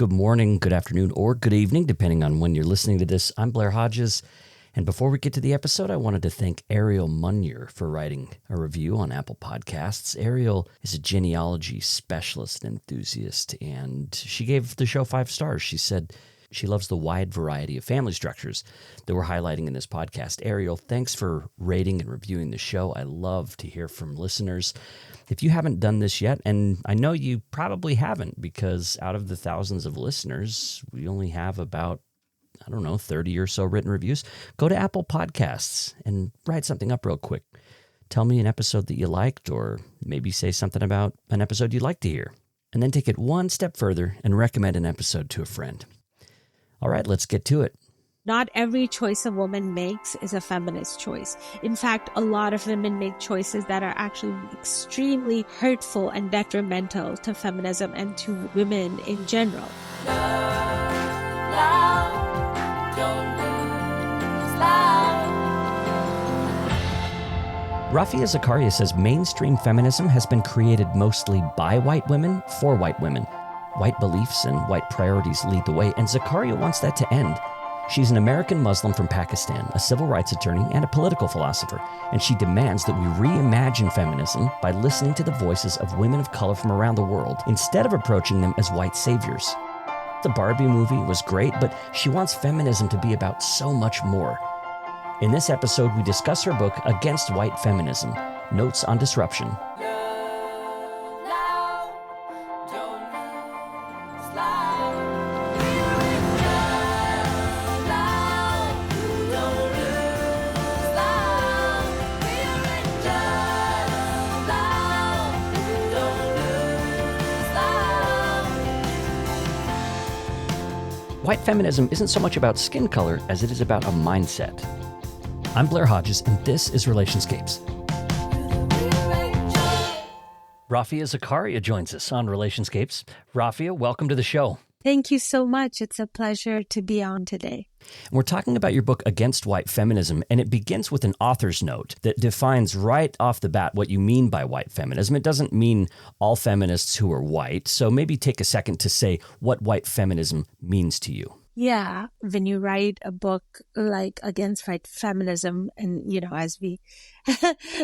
good morning, good afternoon, or good evening, depending on when you're listening to this. I'm Blair Hodges, and before we get to the episode, I wanted to thank Ariel Munier for writing a review on Apple Podcasts. Ariel is a genealogy specialist and enthusiast, and she gave the show 5 stars. She said she loves the wide variety of family structures that we're highlighting in this podcast. Ariel, thanks for rating and reviewing the show. I love to hear from listeners. If you haven't done this yet, and I know you probably haven't, because out of the thousands of listeners, we only have about 30 or so written reviews, go to Apple Podcasts and write something up real quick. Tell me an episode that you liked, or maybe say something about an episode you'd like to hear. And then take it one step further and recommend an episode to a friend. All right, let's get to it. Not every choice a woman makes is a feminist choice. In fact, a lot of women make choices that are actually extremely hurtful and detrimental to feminism and to women in general. Rafia Zakaria says mainstream feminism has been created mostly by white women for white women. White beliefs and white priorities lead the way, and Zakaria wants that to end. She's an American Muslim from Pakistan, a civil rights attorney, and a political philosopher, and she demands that we reimagine feminism by listening to the voices of women of color from around the world instead of approaching them as white saviors. The Barbie movie was great, but she wants feminism to be about so much more. In this episode, we discuss her book, Against White Feminism, Notes on Disruption. White feminism isn't so much about skin color as it is about a mindset. I'm Blair Hodges, and this is Relationscapes. Rafia Zakaria joins us on Relationscapes. Rafia, welcome to the show. Thank you so much. It's a pleasure to be on today. We're talking about your book, Against White Feminism, and it begins with an author's note that defines right off the bat what you mean by white feminism. It doesn't mean all feminists who are white, so maybe take a second to say what white feminism means to you. Yeah, when you write a book like Against White Feminism, and, as we,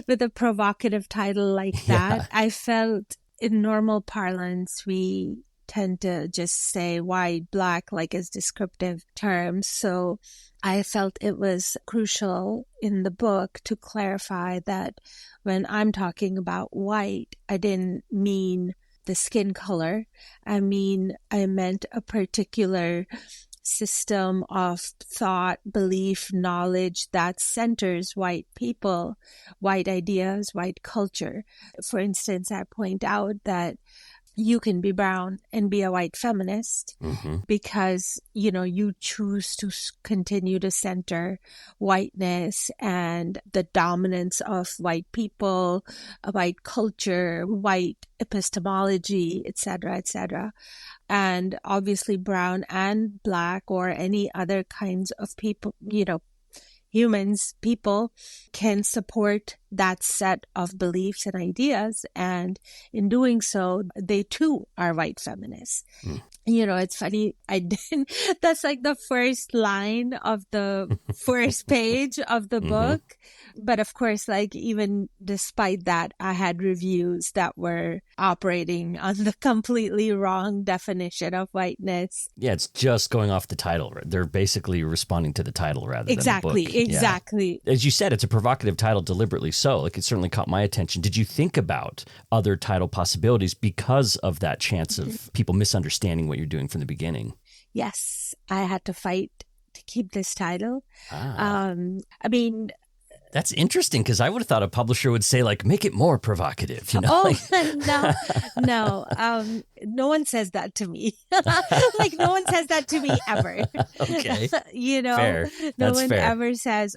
with a provocative title like that, I felt in normal parlance, we tend to just say white, black, like as descriptive terms. So I felt it was crucial in the book to clarify that when I'm talking about white, I didn't mean the skin color. I meant a particular system of thought, belief, knowledge that centers white people, white ideas, white culture. For instance, I point out that you can be brown and be a white feminist because, you choose to continue to center whiteness and the dominance of white people, white culture, white epistemology, etc., etc. And obviously brown and black or any other kinds of people, humans, people can support that set of beliefs and ideas. And in doing so, they too are white feminists. It's funny. That's like the first line of the first page of the book. But of course, even despite that, I had reviews that were operating on the completely wrong definition of whiteness. Yeah, it's just going off the title. Right? They're basically responding to the title rather than the book. Exactly. Yeah. As you said, it's a provocative title deliberately so. It certainly caught my attention. Did you think about other title possibilities because of that chance of people misunderstanding what you're doing from the beginning? Yes, I had to fight to keep this title. That's interesting, because I would have thought a publisher would say, make it more provocative. No. No one says that to me. No one says that to me ever. Okay. Fair. No one fair. ever says,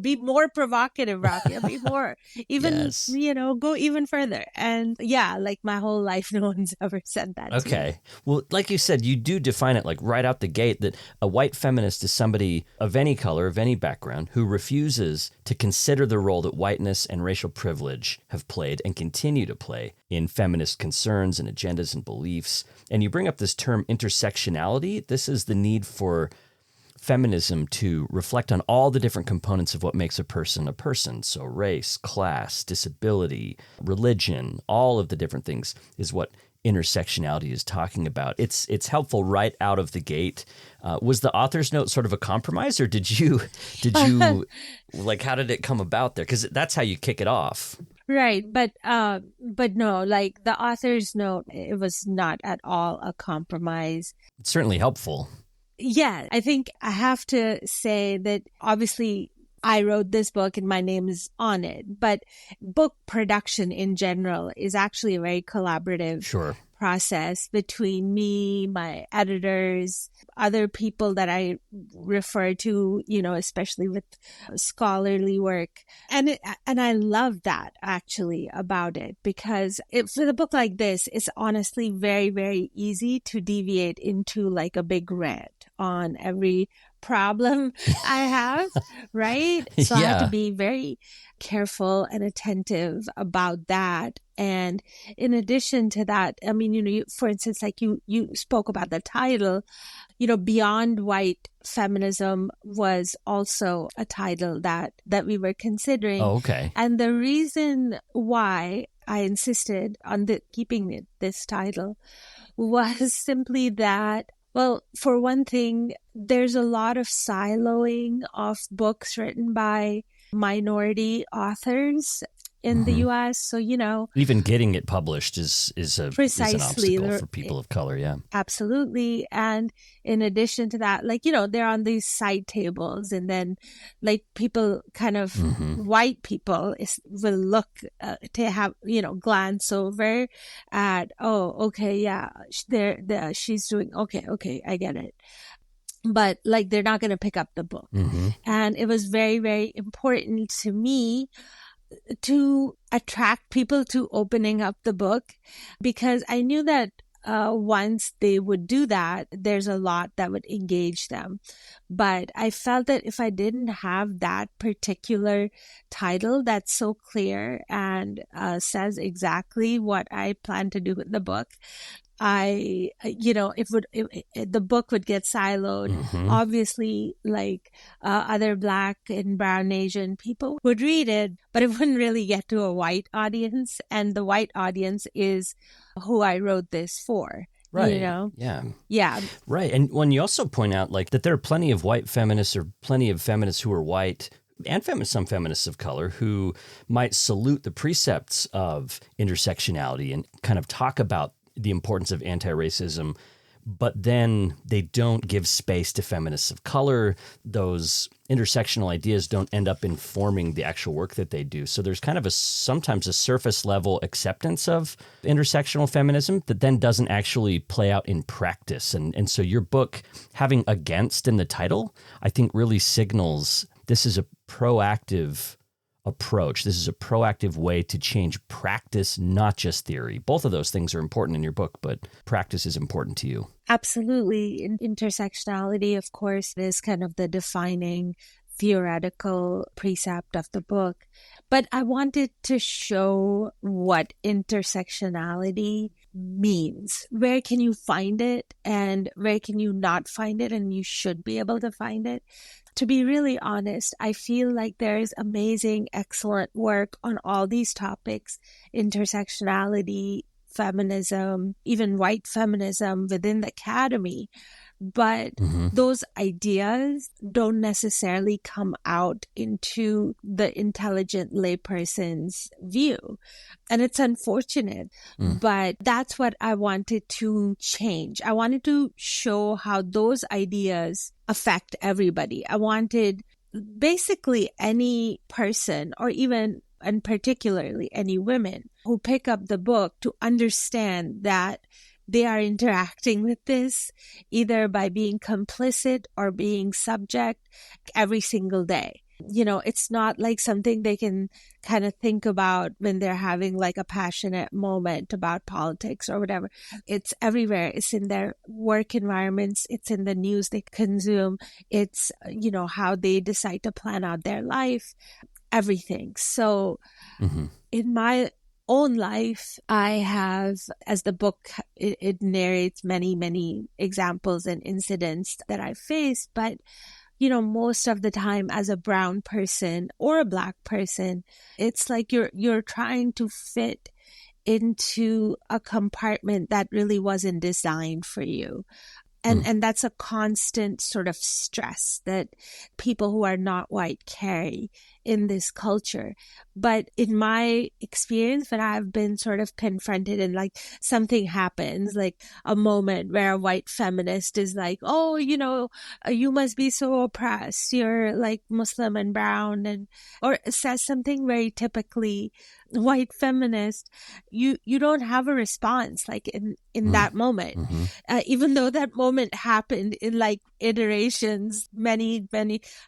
Be more provocative, Rafia. Be more, even, Yes. Go even further. And yeah, like my whole life, no one's ever said that to me. Okay. Well, like you said, you do define it like right out the gate that a white feminist is somebody of any color, of any background, who refuses to consider the role that whiteness and racial privilege have played and continue to play in feminist concerns and agendas and beliefs. And you bring up this term intersectionality. This is the need for feminism to reflect on all the different components of what makes a person a person. So race, class, disability, religion, all of the different things is what intersectionality is talking about. It's helpful right out of the gate. Was the author's note sort of a compromise, or did you like, how did it come about there? Because that's how you kick it off. Right. But no, like the author's note, it was not at all a compromise. It's certainly helpful. Yeah, I think I have to say that obviously I wrote this book and my name is on it, but book production in general is actually a very collaborative process between me, my editors, other people that I refer to, especially with scholarly work. And I love that actually about it, because with a book like this, it's honestly very, very easy to deviate into like a big rant on every problem I have, right? So I have to be very careful and attentive about that. And in addition to that, I mean, for instance, like you spoke about the title, Beyond White Feminism was also a title that we were considering. Oh, okay. And the reason why I insisted on keeping this title was simply that, well, for one thing, there's a lot of siloing of books written by minority authors in the U.S. So, even getting it published is an obstacle for people of color. Yeah, absolutely. And in addition to that, like, they're on these side tables, and then like people kind of white people will look to have, glance over at, oh, okay, yeah, she's doing okay, I get it. But like, they're not going to pick up the book. And it was very, very important to me to attract people to opening up the book, because I knew that once they would do that, there's a lot that would engage them. But I felt that if I didn't have that particular title that's so clear and says exactly what I plan to do with the book, the book would get siloed. Obviously, like other Black and Brown Asian people would read it, but it wouldn't really get to a white audience. And the white audience is who I wrote this for. Right. Yeah. Right. And when you also point out like that there are plenty of white feminists, or plenty of feminists who are white, and some feminists of color who might salute the precepts of intersectionality and kind of talk about the importance of anti-racism, but then they don't give space to feminists of color. Those intersectional ideas don't end up informing the actual work that they do. So there's kind of sometimes a surface level acceptance of intersectional feminism that then doesn't actually play out in practice. And so your book having against in the title, I think really signals this is a proactive approach. This is a proactive way to change practice, not just theory. Both of those things are important in your book, but practice is important to you. Absolutely. Intersectionality, of course, is kind of the defining theoretical precept of the book. But I wanted to show what intersectionality means. Where can you find it, and where can you not find it, and you should be able to find it. To be really honest, I feel like there is amazing, excellent work on all these topics: intersectionality, feminism, even white feminism within the academy. But those ideas don't necessarily come out into the intelligent layperson's view. And it's unfortunate, but that's what I wanted to change. I wanted to show how those ideas affect everybody. I wanted basically any person, or even and particularly any women who pick up the book, to understand that they are interacting with this either by being complicit or being subject every single day. it's not like something they can kind of think about when they're having like a passionate moment about politics or whatever. It's everywhere. It's in their work environments. It's in the news they consume. It's, how they decide to plan out their life, everything. So in my own life, I have, as the book, it narrates many, many examples and incidents that I faced, but most of the time as a brown person or a Black person, it's like you're trying to fit into a compartment that really wasn't designed for you. And that's a constant sort of stress that people who are not white carry in this culture. But in my experience, when I've been sort of confronted and like something happens, like a moment where a white feminist is like, oh, you must be so oppressed. You're like Muslim and brown, or says something very typically white feminist, you don't have a response like in that moment, even though that moment happened in like iterations many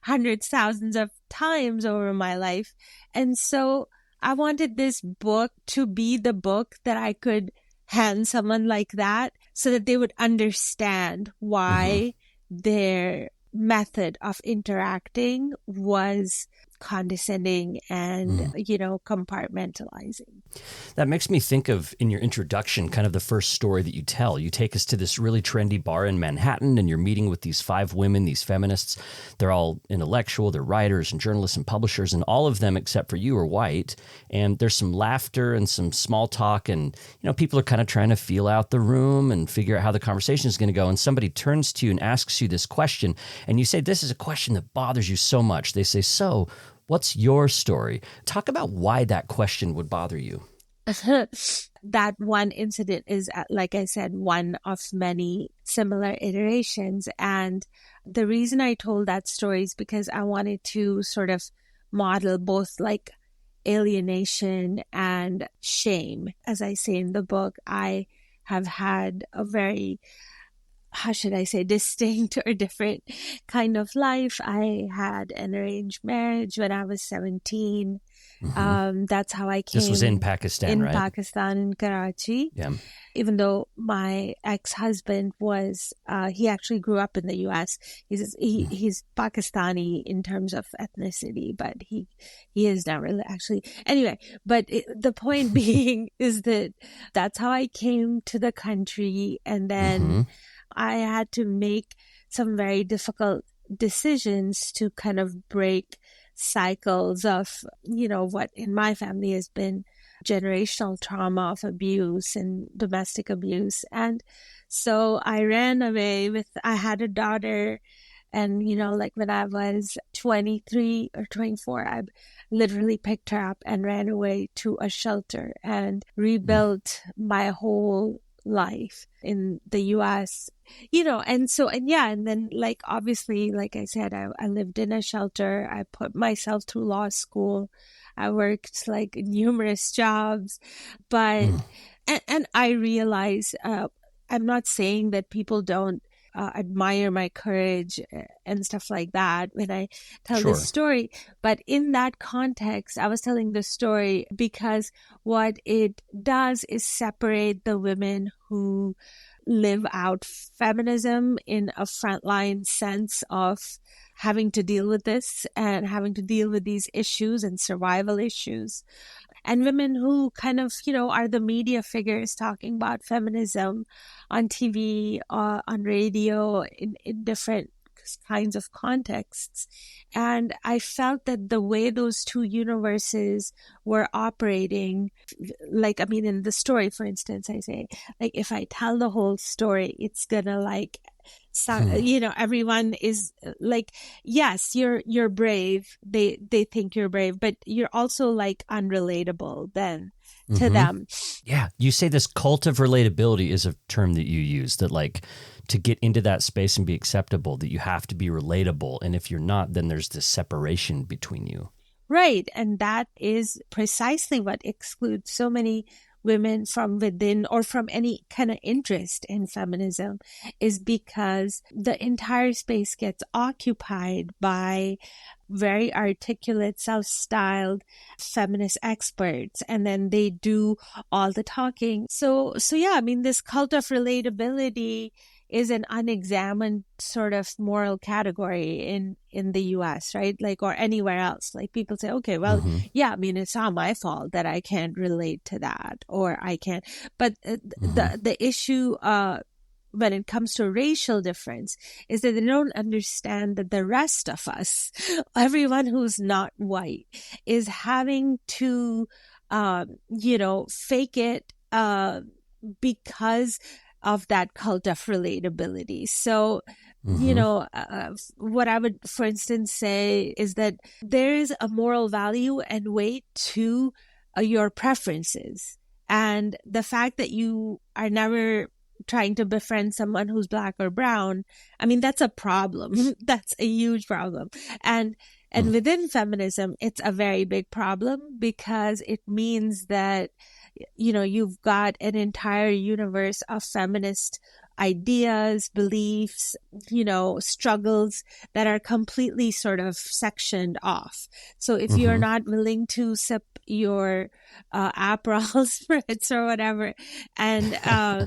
hundreds, thousands of times over my life. And so I wanted this book to be the book that I could hand someone like that so that they would understand why their method of interacting was condescending and, compartmentalizing. That makes me think of, in your introduction, kind of the first story that you tell. You take us to this really trendy bar in Manhattan, and you're meeting with these 5 women, these feminists. They're all intellectual, they're writers and journalists and publishers, and all of them, except for you, are white. And there's some laughter and some small talk, and, people are kind of trying to feel out the room and figure out how the conversation is going to go. And somebody turns to you and asks you this question, and you say, this is a question that bothers you so much. They say, so what's your story? Talk about why that question would bother you. That one incident is, like I said, one of many similar iterations. And the reason I told that story is because I wanted to sort of model both like alienation and shame. As I say in the book, I have had a very, how should I say, distinct or different kind of life. I had an arranged marriage when I was 17. That's how I came. This was in Pakistan, right? In Pakistan, in Karachi. Yeah. Even though my ex-husband was, he actually grew up in the U.S. He's Pakistani in terms of ethnicity, but he is not really actually. Anyway, but the point being is that that's how I came to the country, and then I had to make some very difficult decisions to kind of break cycles of, what in my family has been generational trauma of abuse and domestic abuse. And so I ran away I had a daughter, and, like when I was 23 or 24, I literally picked her up and ran away to a shelter and rebuilt my whole life in the US, and then like, obviously, like I said, I lived in a shelter. I put myself through law school. I worked like numerous jobs, but, and I realize, I'm not saying that people don't admire my courage and stuff like that when I tell this story. But in that context, I was telling the story because what it does is separate the women who live out feminism in a frontline sense of having to deal with this and having to deal with these issues and survival issues, and women who kind of, are the media figures talking about feminism on TV, on radio, in different kinds of contexts. And I felt that the way those two universes were operating, like, in the story, for instance, I say, like, if I tell the whole story, it's gonna like, so, everyone is like, yes, you're brave. They think you're brave, but you're also like unrelatable then to them. Yeah. You say this cult of relatability is a term that you use, that like to get into that space and be acceptable, that you have to be relatable. And if you're not, then there's this separation between you. Right. And that is precisely what excludes so many women from within or from any kind of interest in feminism is because the entire space gets occupied by very articulate, self-styled feminist experts, and then they do all the talking. So yeah, I mean, this cult of relatability is an unexamined sort of moral category in the US, right? Like, or anywhere else. Like, people say, okay, well, yeah, I mean, it's not my fault that I can't relate to that, or I can't. But the issue, when it comes to racial difference, is that they don't understand that the rest of us, everyone who's not white, is having to, fake it because of that cult of relatability. So, what I would, for instance, say is that there is a moral value and weight to your preferences. And the fact that you are never trying to befriend someone who's Black or brown, I mean, that's a problem. That's a huge problem. And within feminism, it's a very big problem because it means that, you've got an entire universe of feminist ideas, beliefs, struggles that are completely sort of sectioned off. So if you're not willing to sip your Aperol spritz or whatever and,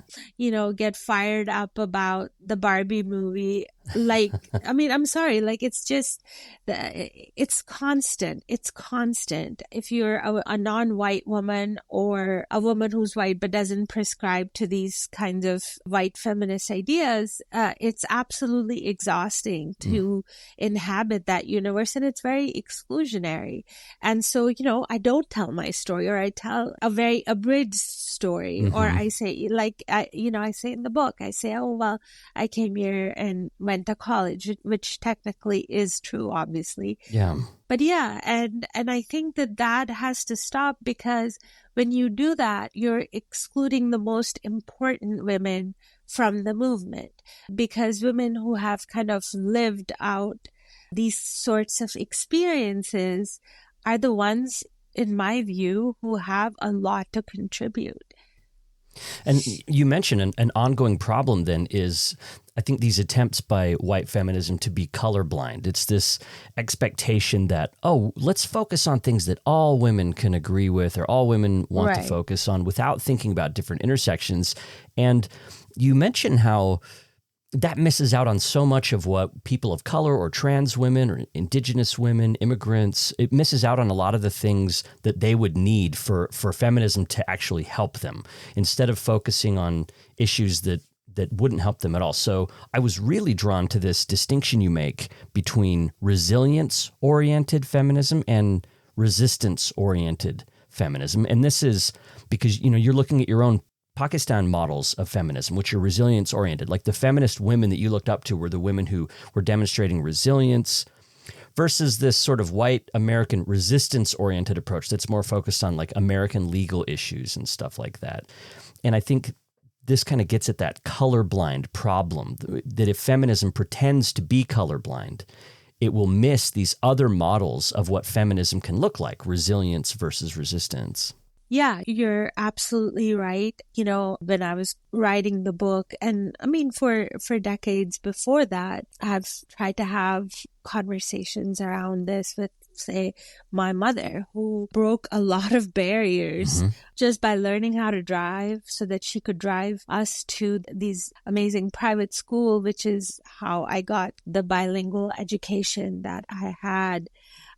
get fired up about the Barbie movie, like, I mean, I'm sorry, like, it's just, it's constant. It's constant. If you're a non-white woman or a woman who's white but doesn't prescribe to these kinds of white feminist ideas, it's absolutely exhausting to inhabit that universe, and it's very exclusionary. And so, I don't tell my story, or I tell a very abridged story, or I say, like, I say in the book, I say, oh, well, I came here and went to college, which technically is true, obviously. Yeah. But yeah, and I think that has to stop, because when you do that, you're excluding the most important women from the movement, because women who have kind of lived out these sorts of experiences are the ones, in my view, who have a lot to contribute. And you mentioned an ongoing problem then is, I think, these attempts by white feminism to be colorblind. It's this expectation that, oh, let's focus on things that all women can agree with or all women want to focus on without thinking about different intersections. And you mentioned how that misses out on so much of what people of color or trans women or indigenous women, immigrants, it misses out on a lot of the things that they would need for feminism to actually help them, instead of focusing on issues that wouldn't help them at all. So I was really drawn to this distinction you make between resilience-oriented feminism and resistance-oriented feminism. And this is because, you're looking at your own Pakistan models of feminism, which are resilience-oriented. Like the feminist women that you looked up to were the women who were demonstrating resilience, versus this sort of white American resistance-oriented approach that's more focused on like American legal issues and stuff like that. And I think this kind of gets at that colorblind problem, that if feminism pretends to be colorblind, it will miss these other models of what feminism can look like, resilience versus resistance. Yeah, you're absolutely right. When I was writing the book, and I mean, for decades before that, I've tried to have conversations around this with, say, my mother, who broke a lot of barriers just by learning how to drive so that she could drive us to these amazing private school, which is how I got the bilingual education that I had.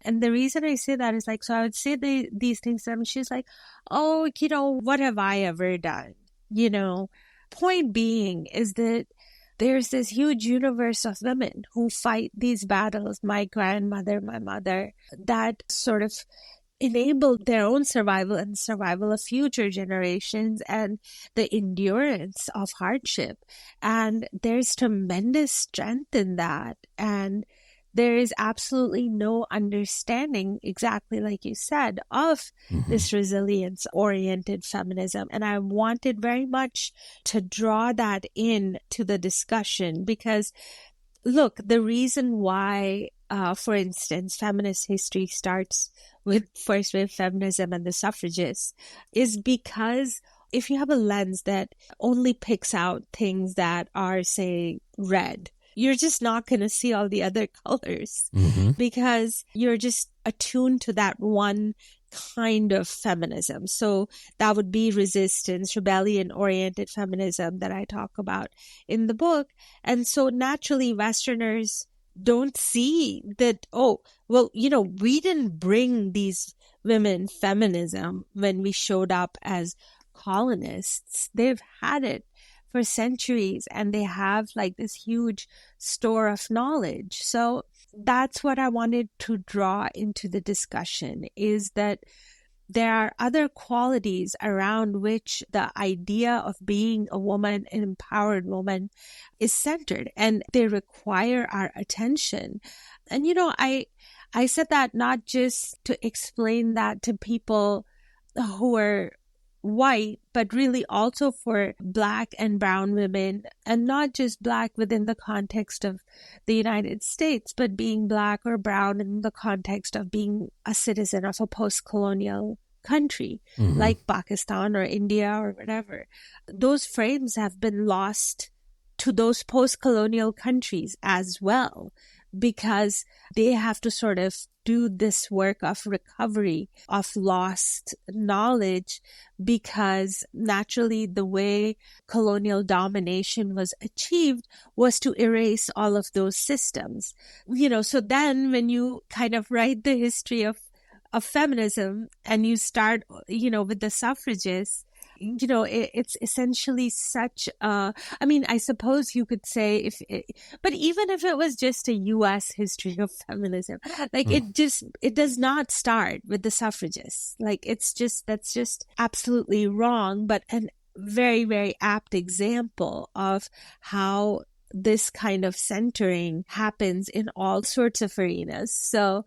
And the reason I say that is like, so I would say these things to them. She's like, oh, what have I ever done? Point being is that there's this huge universe of women who fight these battles, my grandmother, my mother, that sort of enabled their own survival and survival of future generations and the endurance of hardship. And there's tremendous strength in that. And there is absolutely no understanding, exactly like you said, of this resilience-oriented feminism. And I wanted very much to draw that in to the discussion because, look, the reason why for instance, feminist history starts with first wave feminism and the suffragists, is because if you have a lens that only picks out things that are, say, red, you're just not going to see all the other colors because you're just attuned to that one kind of feminism. So that would be resistance, rebellion-oriented feminism that I talk about in the book. And so naturally, Westerners don't see that, oh, well, we didn't bring these women feminism when we showed up as colonists. They've had it for centuries and they have like this huge store of knowledge. So that's what I wanted to draw into the discussion, is that there are other qualities around which the idea of being a woman, an empowered woman, is centered, and they require our attention. And, I said that not just to explain that to people who are white, but really also for Black and brown women, and not just Black within the context of the United States, but being Black or brown in the context of being a citizen of a post-colonial country like Pakistan or India or whatever. Those frames have been lost to those post-colonial countries as well, because they have to sort of do this work of recovery of lost knowledge, because naturally the way colonial domination was achieved was to erase all of those systems. So then when you kind of write the history of feminism and you start, with the suffragists, it's essentially such I suppose you could say but even if it was just a U.S. history of feminism, like it does not start with the suffragists. Like that's just absolutely wrong, but a very, very apt example of how this kind of centering happens in all sorts of arenas. So,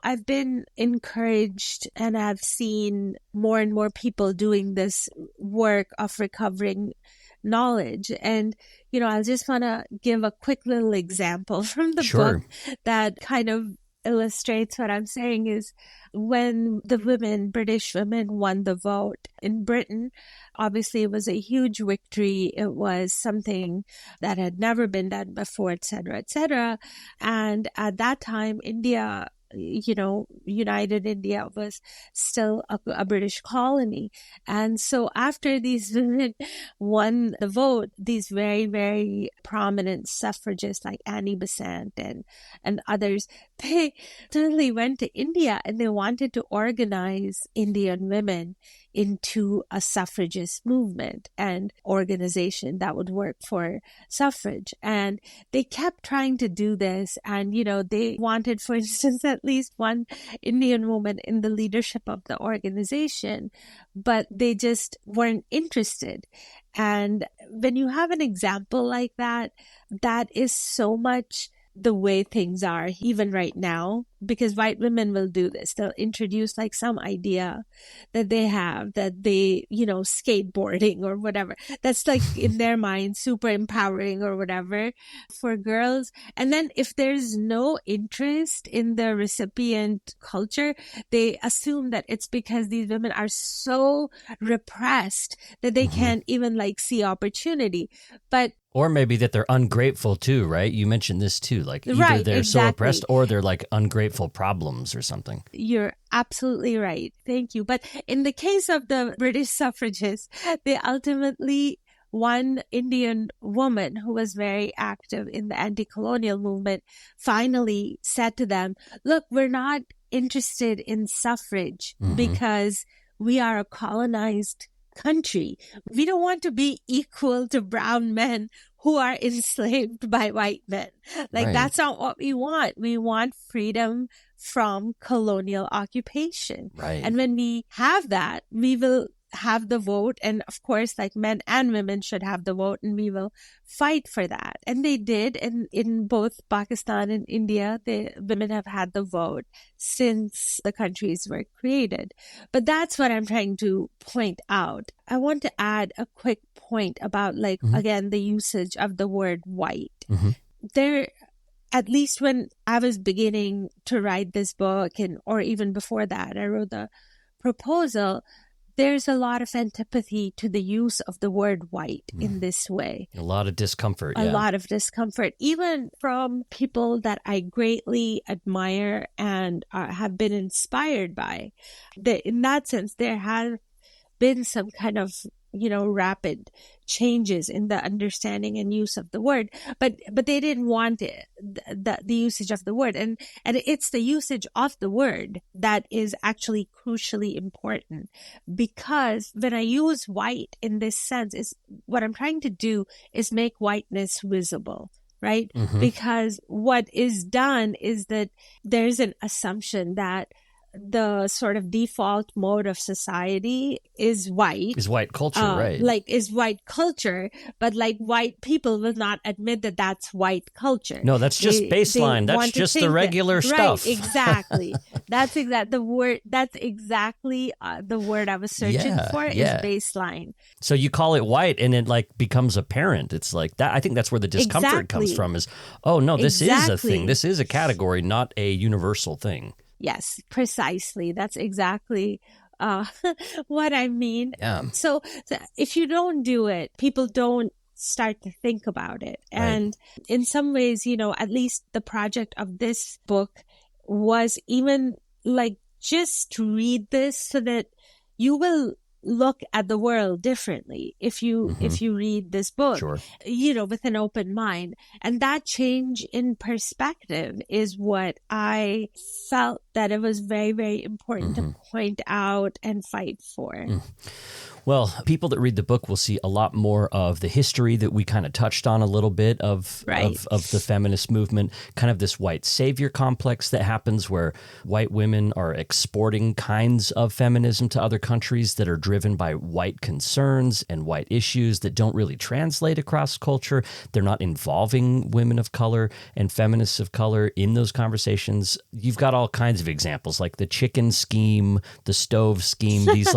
I've been encouraged and I've seen more and more people doing this work of recovering knowledge. And, I just want to give a quick little example from the book that kind of illustrates what I'm saying. Is when the British women won the vote in Britain, obviously it was a huge victory. It was something that had never been done before, et cetera, et cetera. And at that time, India, United India was still a British colony. And so after these women won the vote, these very, very prominent suffragists like Annie Besant and others, they suddenly went to India and they wanted to organize Indian women into a suffragist movement and organization that would work for suffrage. And they kept trying to do this. And, they wanted, for instance, at least one Indian woman in the leadership of the organization, but they just weren't interested. And when you have an example like that, that is so much the way things are even right now, because white women will do this. They'll introduce like some idea that they have, that they, skateboarding or whatever. That's like in their mind, super empowering or whatever for girls. And then if there's no interest in the recipient culture, they assume that it's because these women are so repressed that they can't even like see opportunity. But or maybe that they're ungrateful too, right? You mentioned this too, like either they're so oppressed or they're like ungrateful problems or something. You're absolutely right. Thank you. But in the case of the British suffragists, they ultimately, one Indian woman who was very active in the anti-colonial movement finally said to them, look, we're not interested in suffrage because we are a colonized country. We don't want to be equal to brown men who are enslaved by white men. Like, that's not what we want. We want freedom from colonial occupation. Right. And when we have that, we will have the vote. And of course, like men and women should have the vote, and we will fight for that. And they did. And in both Pakistan and India, the women have had the vote since the countries were created. But that's what I'm trying to point out. I want to add a quick point about, like, again, the usage of the word white. There at least when I was beginning to write this book, or even before that, I wrote the proposal, there's a lot of antipathy to the use of the word white in this way. A lot of discomfort. A lot of discomfort, even from people that I greatly admire and have been inspired by. In that sense, there have been some kind of, rapid changes in the understanding and use of the word, but they didn't want the usage of the word, and it's the usage of the word that is actually crucially important, because when I use white in this sense, is what I'm trying to do is make whiteness visible. Right? Mm-hmm. Because what is done is that there's an assumption that the sort of default mode of society is white. Is white culture, right? Is white culture, but white people will not admit that that's white culture. No, that's just baseline. That's just the regular stuff. Right, exactly. That's the word. That's exactly the word I was searching for is baseline. So you call it white and it becomes apparent. It's like that. I think that's where the discomfort comes from is, oh no, this is a thing. This is a category, not a universal thing. Yes, precisely. That's exactly what I mean. Yeah. So if you don't do it, people don't start to think about it. Right. And in some ways, at least the project of this book was even just to read this so that you will look at the world differently if you read this book, sure, with an open mind. And that change in perspective is what I felt that it was very, very important to point out and fight for. Well, people that read the book will see a lot more of the history that we kind of touched on a little bit of the feminist movement, kind of this white savior complex that happens where white women are exporting kinds of feminism to other countries that are driven by white concerns and white issues that don't really translate across culture. They're not involving women of color and feminists of color in those conversations. You've got all kinds of examples like the chicken scheme, the stove scheme, these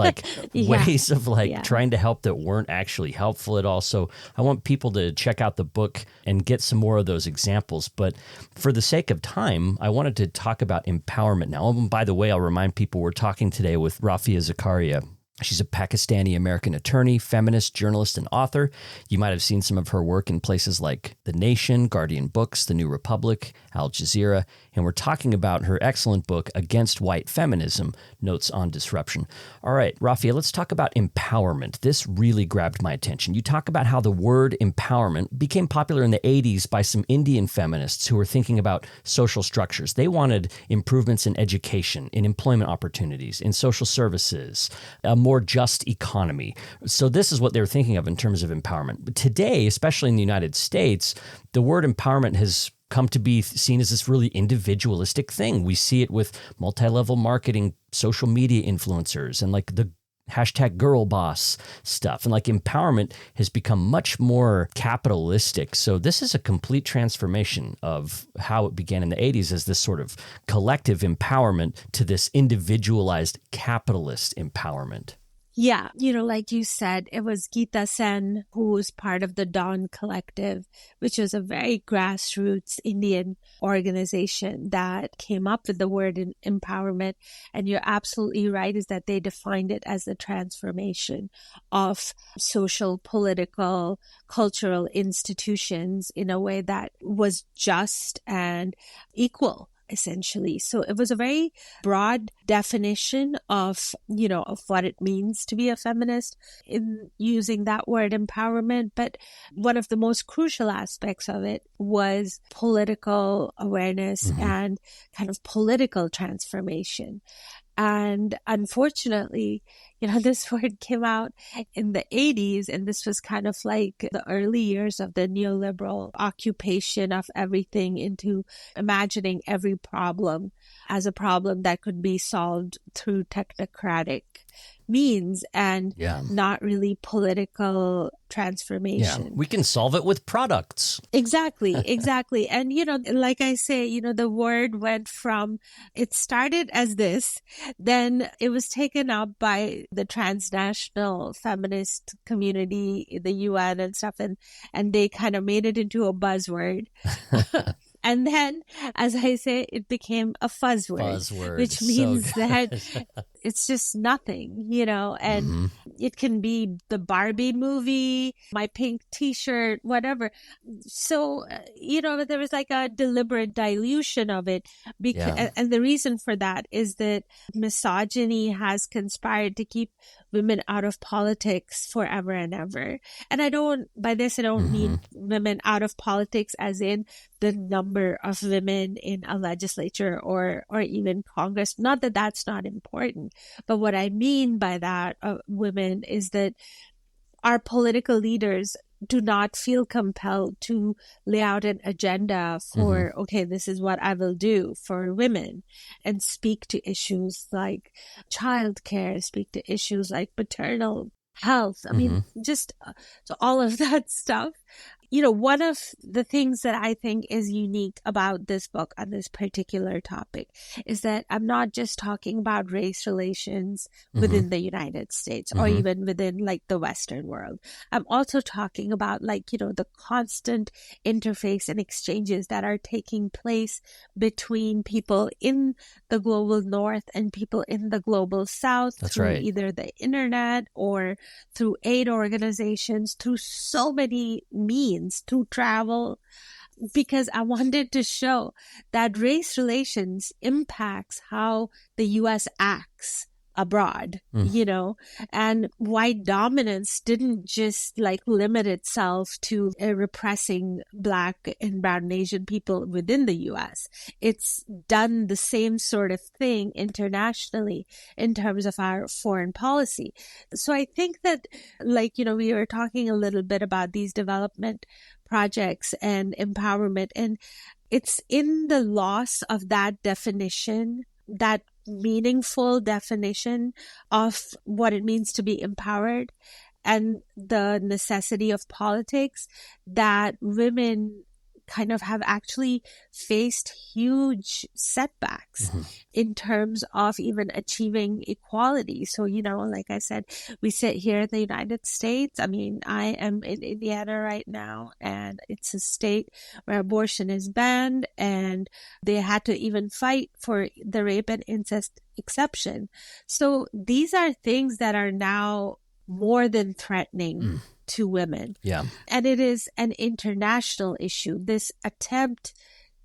ways of trying to help that weren't actually helpful at all. So I want people to check out the book and get some more of those examples. But for the sake of time, I wanted to talk about empowerment now. And by the way, I'll remind people we're talking today with Rafia Zakaria. She's a Pakistani-American attorney, feminist, journalist, and author. You might have seen some of her work in places like The Nation, Guardian Books, The New Republic, Al Jazeera, and we're talking about her excellent book, Against White Feminism, Notes on Disruption. All right, Rafia, let's talk about empowerment. This really grabbed my attention. You talk about how the word empowerment became popular in the 80s by some Indian feminists who were thinking about social structures. They wanted improvements in education, in employment opportunities, in social services, a more just economy. So this is what they were thinking of in terms of empowerment. But today, especially in the United States, the word empowerment has come to be seen as this really individualistic thing. We see it with multi-level marketing, social media influencers, and the hashtag girl boss stuff. And empowerment has become much more capitalistic. So this is a complete transformation of how it began in the 80s as this sort of collective empowerment to this individualized capitalist empowerment. Yeah, like you said, it was Geeta Sen who was part of the Dawn Collective, which was a very grassroots Indian organization that came up with the word empowerment. And you're absolutely right, is that they defined it as the transformation of social, political, cultural institutions in a way that was just and equal, essentially. So it was a very broad definition of what it means to be a feminist in using that word empowerment. But one of the most crucial aspects of it was political awareness and kind of political transformation. And unfortunately, this word came out in the 80s, and this was kind of like the early years of the neoliberal occupation of everything into imagining every problem as a problem that could be solved through technocratic means and not really political transformation. Yeah, we can solve it with products. Exactly. And, like I say, the word went from, it started as this, then it was taken up by the transnational feminist community, the UN and stuff, and they kind of made it into a buzzword. And then, as I say, it became a Buzzword. which means that it's just nothing, and it can be the Barbie movie, my pink t-shirt, whatever. So, there was like a deliberate dilution of it. And the reason for that is that misogyny has conspired to keep women out of politics forever and ever. And I don't mean women out of politics as in the number of women in a legislature or even Congress. Not that that's not important, but what I mean by that, women, is that our political leaders do not feel compelled to lay out an agenda for, okay, this is what I will do for women, and speak to issues like childcare, speak to issues like maternal health. I mean, just so all of that stuff. One of the things that I think is unique about this book on this particular topic is that I'm not just talking about race relations within the United States or even within like the Western world. I'm also talking about the constant interface and exchanges that are taking place between people in the global North and people in the global South. That's through right. Either the internet or through aid organizations, through so many means, to travel, because I wanted to show that race relations impacts how the U.S. acts abroad, and white dominance didn't just limit itself to repressing Black and Brown and Asian people within the U.S. It's done the same sort of thing internationally in terms of our foreign policy. So I think that, we were talking a little bit about these development projects and empowerment, and it's in the loss of that definition, that meaningful definition of what it means to be empowered and the necessity of politics, that women kind of have actually faced huge setbacks in terms of even achieving equality. So, like I said, we sit here in the United States. I mean, I am in Indiana right now, and it's a state where abortion is banned, and they had to even fight for the rape and incest exception. So these are things that are now more than threatening to women. Yeah. And it is an international issue. This attempt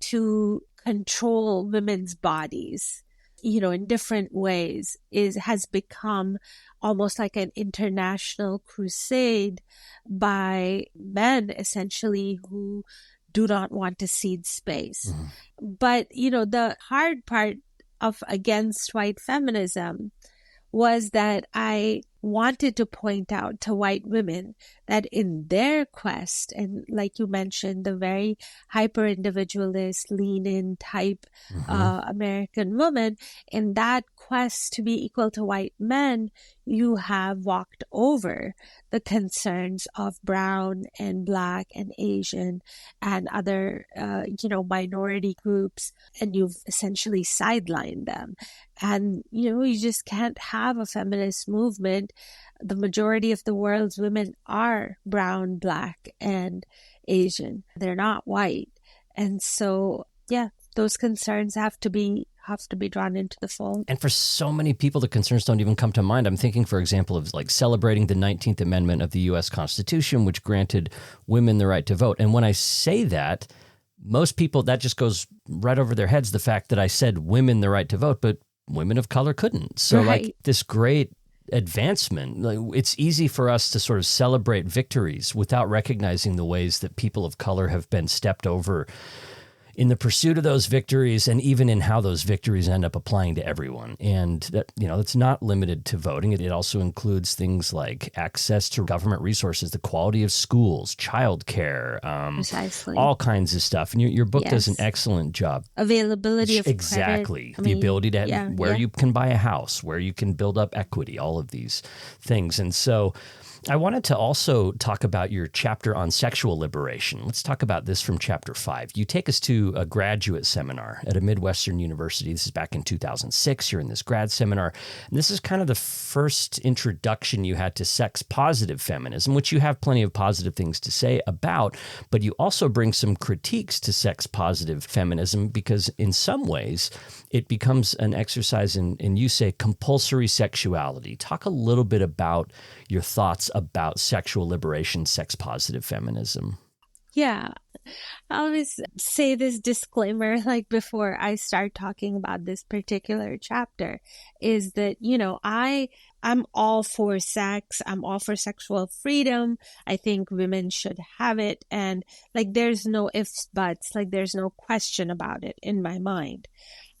to control women's bodies, in different ways has become almost like an international crusade by men, essentially, who do not want to cede space. But, the hard part of against white feminism was that I wanted to point out to white women that in their quest, and like you mentioned, the very hyper-individualist, lean-in type American woman, in that quest to be equal to white men, you have walked over the concerns of brown and Black and Asian and other, minority groups, and you've essentially sidelined them. And, you just can't have a feminist movement. The majority of the world's women are brown, Black, and Asian. They're not white. And so, those concerns have to be drawn into the fold. And for so many people, the concerns don't even come to mind. I'm thinking, for example, of celebrating the 19th Amendment of the U.S. Constitution, which granted women the right to vote. And when I say that, most people, that just goes right over their heads, the fact that I said women the right to vote, but women of color couldn't. So this great advancement, it's easy for us to sort of celebrate victories without recognizing the ways that people of color have been stepped over in the pursuit of those victories, and even in how those victories end up applying to everyone. And that, it's not limited to voting. It also includes things like access to government resources, the quality of schools, childcare, precisely, all kinds of stuff. And your book does an excellent job. Availability of exactly credit. The ability to where you can buy a house, where you can build up equity, all of these things. And so I wanted to also talk about your chapter on sexual liberation. Let's talk about this from chapter 5. You take us to a graduate seminar at a Midwestern university. This is back in 2006. You're in this grad seminar. And this is kind of the first introduction you had to sex-positive feminism, which you have plenty of positive things to say about, but you also bring some critiques to sex-positive feminism because in some ways it becomes an exercise in you say, compulsory sexuality. Talk a little bit about your thoughts about sexual liberation, sex-positive feminism. Yeah. I always say this disclaimer, like before I start talking about this particular chapter, is that, I'm all for sex. I'm all for sexual freedom. I think women should have it. And like, there's no ifs, buts, like there's no question about it in my mind.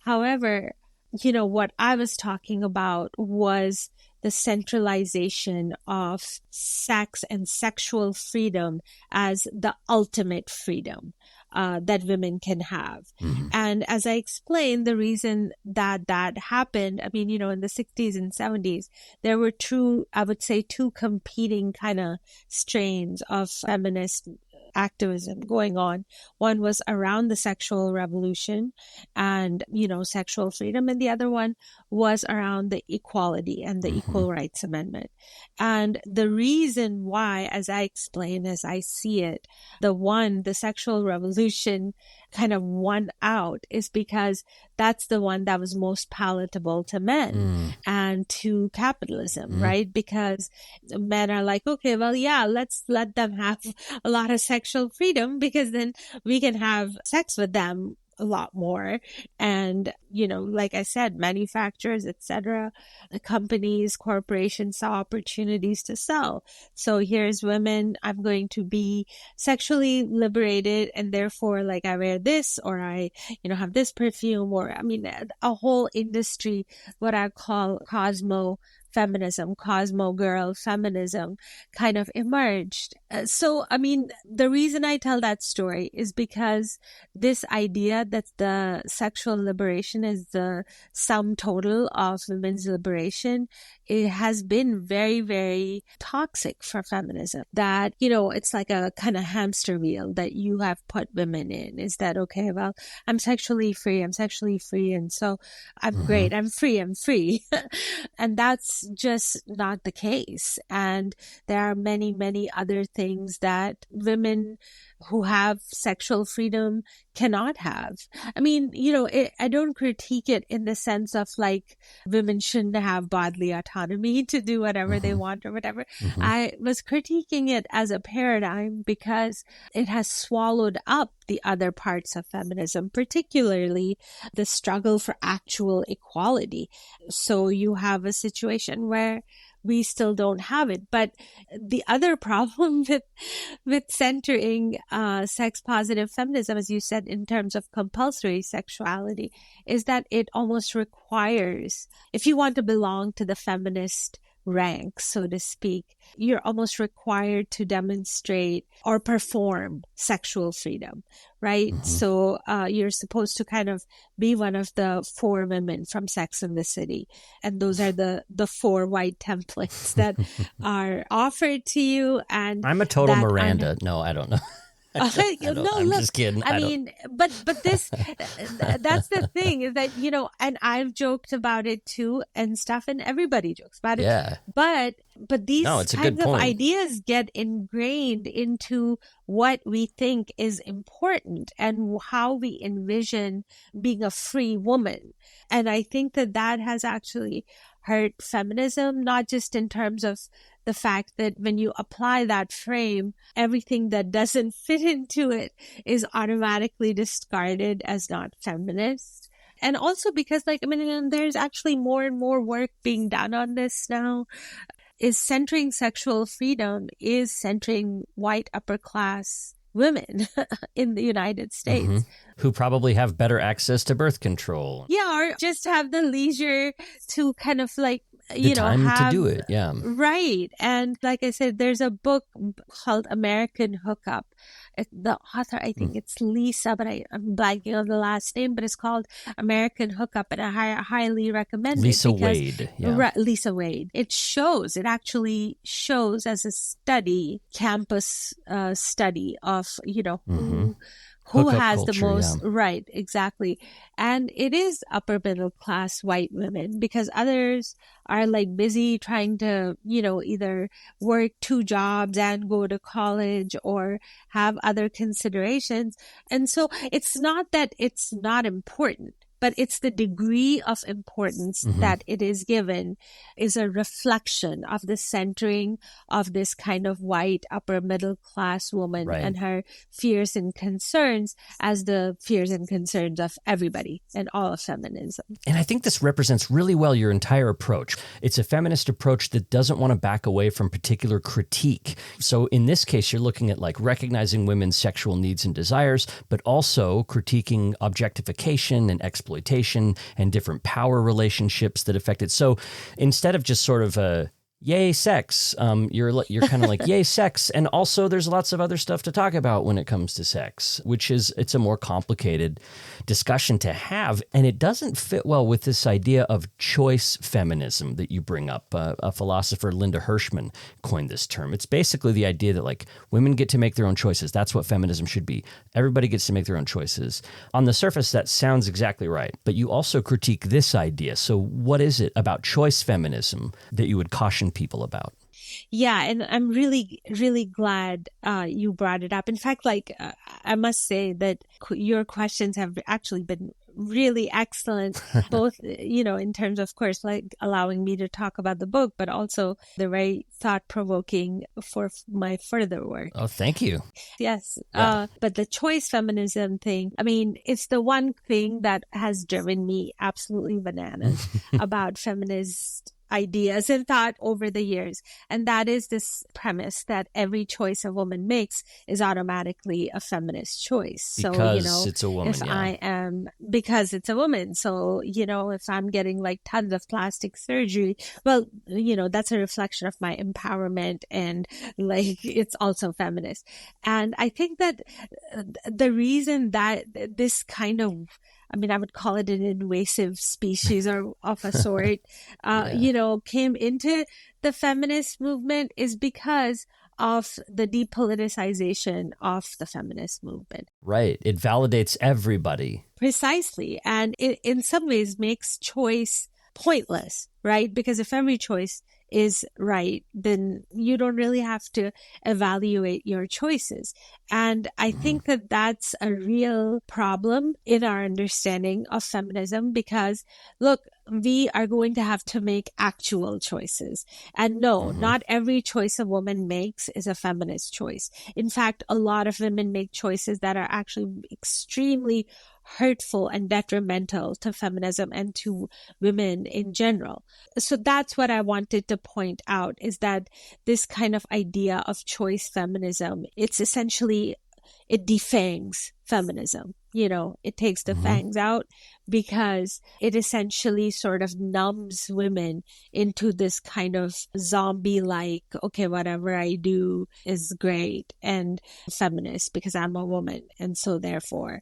However, what I was talking about was the centralization of sex and sexual freedom as the ultimate freedom that women can have. Mm-hmm. And as I explained, the reason that happened, I mean, in the 60s and 70s, there were two competing kind of strains of feminist activism going on. One was around the sexual revolution and, sexual freedom. And the other one was around the equality and the Equal Rights Amendment. And the reason why, as I explain, as I see it, the sexual revolution kind of won out is because that's the one that was most palatable to men and to capitalism, right? Because men are like, okay, well, yeah, let's let them have a lot of sexual freedom because then we can have sex with them a lot more. And, like I said, manufacturers, etc., the companies, corporations saw opportunities to sell. So here's women, I'm going to be sexually liberated and therefore like I wear this or I, have this perfume or a whole industry, what I call cosmo girl feminism kind of emerged. So, the reason I tell that story is because this idea that the sexual liberation is the sum total of women's liberation, it has been very, very toxic for feminism. That, it's like a kind of hamster wheel that you have put women in. Is that, okay, well, I'm sexually free. And so I'm great. I'm free. And that's just not the case. And there are many, many other things that women who have sexual freedom cannot have. I don't critique it in the sense of like women shouldn't have bodily autonomy to do whatever they want or whatever. I was critiquing it as a paradigm because it has swallowed up the other parts of feminism, particularly the struggle for actual equality. So you have a situation where we still don't have it. But the other problem with centering sex-positive feminism, as you said, in terms of compulsory sexuality, is that it almost requires, if you want to belong to the feminist rank, so to speak, you're almost required to demonstrate or perform sexual freedom, right? So you're supposed to kind of be one of the 4 women from Sex and the City. And those are the 4 white templates that are offered to you. And I'm a total Miranda. No, I don't know. I'm just kidding. But this, that's the thing is that, and I've joked about it too and stuff, and everybody jokes about it. Yeah. But these kinds of ideas get ingrained into what we think is important and how we envision being a free woman. And I think that has actually hurt feminism, not just in terms of the fact that when you apply that frame, everything that doesn't fit into it is automatically discarded as not feminist. And also because there's actually more and more work being done on this now. Is centering sexual freedom is centering white upper class women in the United States. Who probably have better access to birth control. Yeah, or just have the leisure to kind of like, time to do it. Yeah. Right. And like I said, there's a book called American Hookup. The author, I think it's Lisa, but I'm blanking on the last name, but it's called American Hookup, and I highly recommend Lisa it. Because Wade. Yeah. Lisa Wade. It actually shows as a study, campus study of, who Hookup has culture, the most, yeah. right, exactly. And it is upper middle class white women, because others are like busy trying to, either work 2 jobs and go to college or have other considerations. And so it's not that it's not important, but it's the degree of importance that it is given is a reflection of the centering of this kind of white upper middle class woman and her fears and concerns as the fears and concerns of everybody and all of feminism. And I think this represents really well your entire approach. It's a feminist approach that doesn't want to back away from particular critique. So in this case, you're looking at like recognizing women's sexual needs and desires, but also critiquing objectification and exploitation and different power relationships that affect it. So instead of just sort of a yay sex, you're kind of like yay sex, and also there's lots of other stuff to talk about when it comes to sex, it's a more complicated discussion to have, and it doesn't fit well with this idea of choice feminism that you bring up. A philosopher, Linda Hirschman, coined this term. It's basically the idea that like women get to make their own choices. That's what feminism should be. Everybody gets to make their own choices. On the surface, that sounds exactly right, but you also critique this idea. So what is it about choice feminism that you would caution people about? Yeah, and I'm really, really glad you brought it up. In fact, I must say that your questions have actually been really excellent, both, in terms of course, like allowing me to talk about the book, but also the very thought-provoking for my further work. Oh, thank you. Yes. Yeah. But the choice feminism thing, I mean, it's the one thing that has driven me absolutely bananas about feminist ideas and thought over the years. And that is this premise that every choice a woman makes is automatically a feminist choice. Because it's a woman, because it's a woman. So, if I'm getting like tons of plastic surgery, well, that's a reflection of my empowerment, and like it's also feminist. And I think that the reason that this kind of, I would call it an invasive species or of a sort, came into the feminist movement is because of the depoliticization of the feminist movement. Right. It validates everybody. Precisely. And it in some ways makes choice pointless, right? Because if every choice is right, then you don't really have to evaluate your choices. And I think that that's a real problem in our understanding of feminism, because look, we are going to have to make actual choices. And no, not every choice a woman makes is a feminist choice. In fact, a lot of women make choices that are actually extremely hurtful and detrimental to feminism and to women in general. So that's what I wanted to point out, is that this kind of idea of choice feminism, it's essentially, it defangs feminism. It takes the fangs out, because it essentially sort of numbs women into this kind of zombie-like, okay, whatever I do is great and feminist because I'm a woman. And so therefore,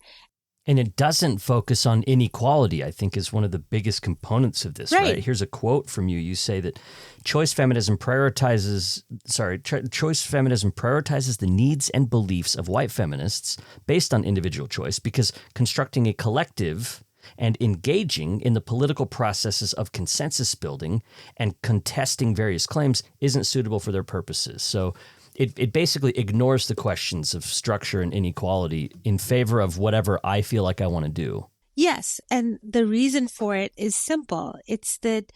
and it doesn't focus on inequality, I think, is one of the biggest components of this, right? Here's a quote from you. You say that choice feminism prioritizes the needs and beliefs of white feminists based on individual choice, because constructing a collective and engaging in the political processes of consensus building and contesting various claims isn't suitable for their purposes. So it basically ignores the questions of structure and inequality in favor of whatever I feel like I want to do. Yes. And the reason for it is simple. It's that,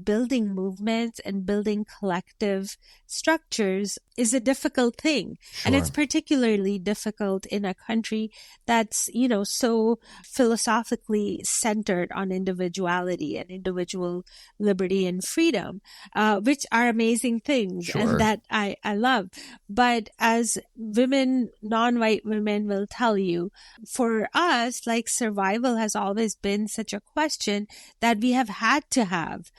building movements and building collective structures is a difficult thing. Sure. And it's particularly difficult in a country that's, so philosophically centered on individuality and individual liberty and freedom, which are amazing things and that I love. But as women, non-white women will tell you, for us, like survival has always been such a question that we have had to have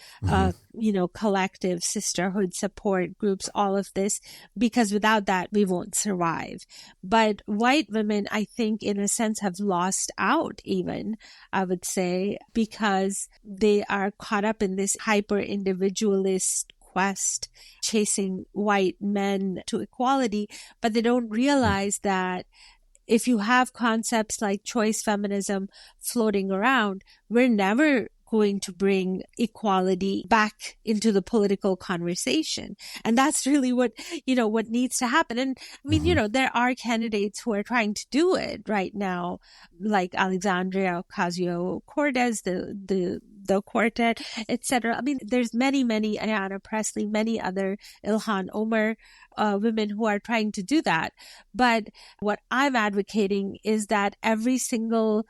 collective sisterhood support groups, all of this, because without that, we won't survive. But white women, I think, in a sense, have lost out even, I would say, because they are caught up in this hyper individualist quest, chasing white men to equality, but they don't realize that if you have concepts like choice feminism floating around, we're never going to bring equality back into the political conversation. And that's really what needs to happen. And I mean, there are candidates who are trying to do it right now, like Alexandria Ocasio-Cortez, the quartet, etc. I mean, there's many, Ayanna Pressley, many other Ilhan Omar, women who are trying to do that. But what I'm advocating is that every single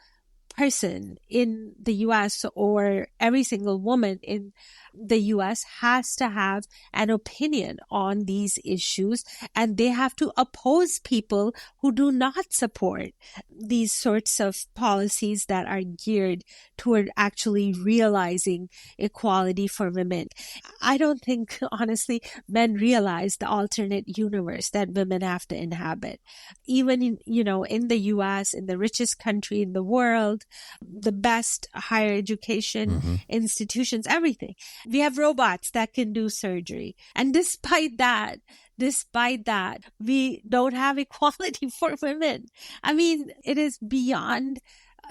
person in the US or every single woman in the US has to have an opinion on these issues, and they have to oppose people who do not support these sorts of policies that are geared toward actually realizing equality for women. I don't think, honestly, men realize the alternate universe that women have to inhabit. Even in the US, in the richest country in the world, the best higher education institutions, everything. We have robots that can do surgery. And despite that, we don't have equality for women. I mean, it is beyond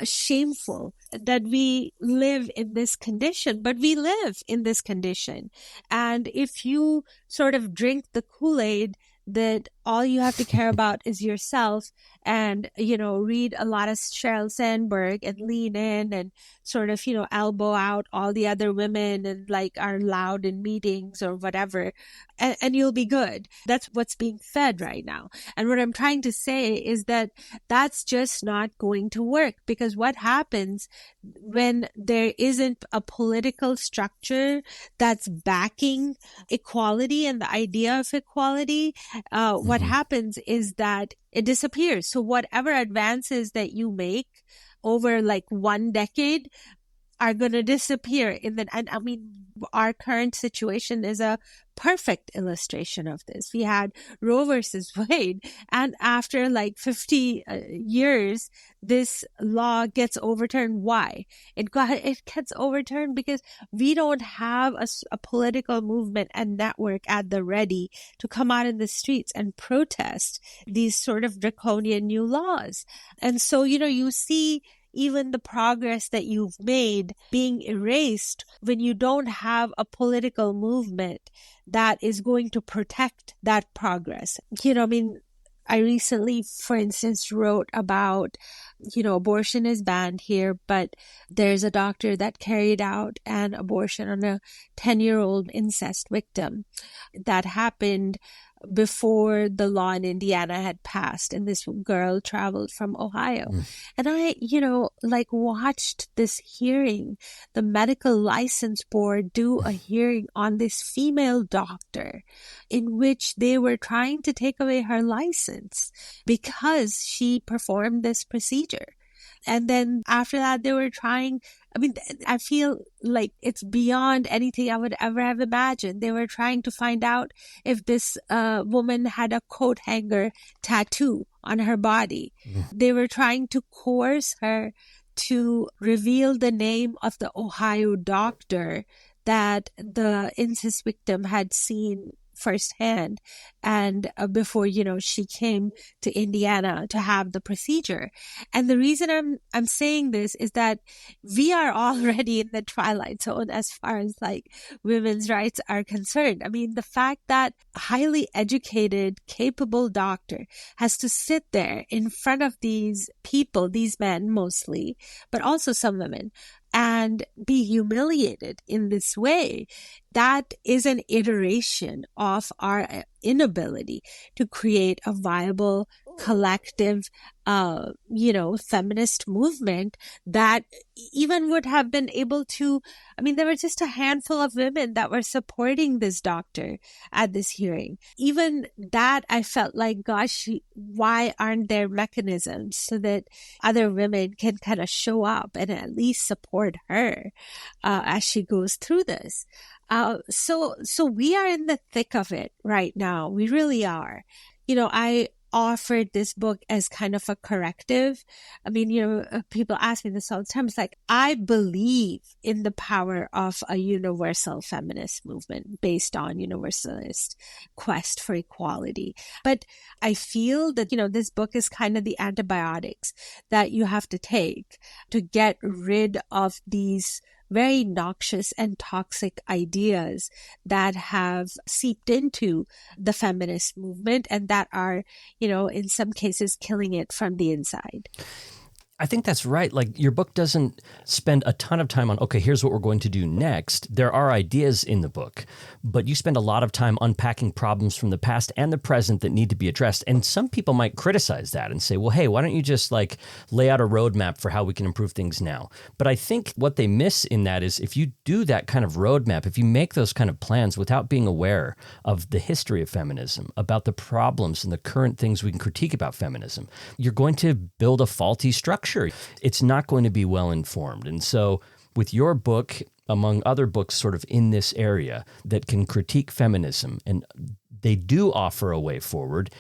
shameful that we live in this condition, but we live in this condition. And if you sort of drink the Kool-Aid that all you have to care about is yourself and, read a lot of Sheryl Sandberg and lean in and sort of, elbow out all the other women and are loud in meetings or whatever, and you'll be good. That's what's being fed right now. And what I'm trying to say is that that's just not going to work, because what happens when there isn't a political structure that's backing equality and the idea of equality, what happens is that it disappears. So whatever advances that you make over one decade are going to disappear and I mean, our current situation is a perfect illustration of this. We had Roe versus Wade, and after 50 years, this law gets overturned. Why? It gets overturned because we don't have a political movement and network at the ready to come out in the streets and protest these sort of draconian new laws. And so, you see even the progress that you've made being erased when you don't have a political movement that is going to protect that progress. I recently, for instance, wrote about, abortion is banned here, but there's a doctor that carried out an abortion on a 10-year-old incest victim. That happened before the law in Indiana had passed, and this girl traveled from Ohio. And I, watched this hearing, the medical license board do a hearing on this female doctor in which they were trying to take away her license because she performed this procedure. And then after that, they were trying, I feel like it's beyond anything I would ever have imagined. They were trying to find out if this woman had a coat hanger tattoo on her body. They were trying to coerce her to reveal the name of the Ohio doctor that the incest victim had seen firsthand, and before she came to Indiana to have the procedure. And the reason I'm saying this is that we are already in the twilight zone as far as women's rights are concerned. I mean, the fact that a highly educated, capable doctor has to sit there in front of these people, these men mostly, but also some women, and be humiliated in this way, that is an iteration of our inability to create a viable collective, feminist movement that even would have been able to, there were just a handful of women that were supporting this doctor at this hearing. Even that, I felt like, gosh, why aren't there mechanisms so that other women can kind of show up and at least support her as she goes through this? So we are in the thick of it right now. We really are. I offered this book as kind of a corrective. People ask me this all the time. It's like, I believe in the power of a universal feminist movement based on universalist quest for equality. But I feel that, this book is kind of the antibiotics that you have to take to get rid of these very noxious and toxic ideas that have seeped into the feminist movement and that are, in some cases killing it from the inside. I think that's right. Like, your book doesn't spend a ton of time on, okay, here's what we're going to do next. There are ideas in the book, but you spend a lot of time unpacking problems from the past and the present that need to be addressed. And some people might criticize that and say, well, hey, why don't you just lay out a roadmap for how we can improve things now? But I think what they miss in that is if you do that kind of roadmap, if you make those kind of plans without being aware of the history of feminism, about the problems and the current things we can critique about feminism, you're going to build a faulty structure. It's not going to be well informed. And so with your book, among other books sort of in this area that can critique feminism, and they do offer a way forward